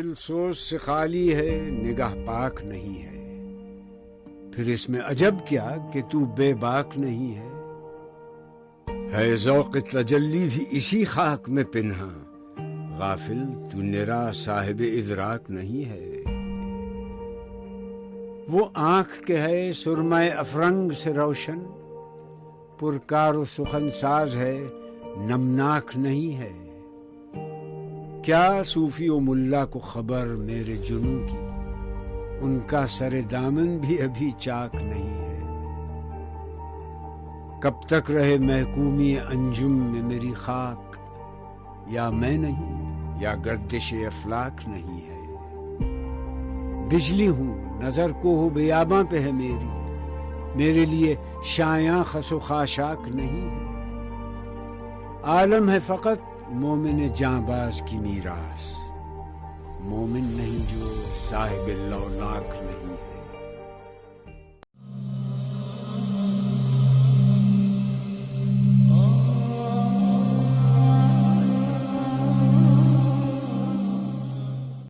دل سوز سے خالی ہے، نگاہ پاک نہیں ہے، پھر اس میں عجب کیا کہ تو بے باک نہیں ہے ذوق تجلی بھی اسی خاک میں پنہاں، غافل تو نرا صاحب ادراک نہیں ہے۔ وہ آنکھ کے ہے سرمۂ افرنگ سے روشن، پرکار و سخن ساز ہے نمناک نہیں ہے۔ کیا صوفی و ملا کو خبر میرے جنوں کی، ان کا سر دامن بھی ابھی چاک نہیں ہے۔ کب تک رہے محکومی انجم میں میری خاک، یا میں نہیں یا گردش افلاک نہیں ہے۔ بجلی ہوں نظر کو ہو بیاباں پہ ہے میرے لیے شایاں خس و خاشاک نہیں ہے۔ عالم ہے فقط مومن جاں باز کی میراث، مومن نہیں جو صاحب لولاک نہیں ہے۔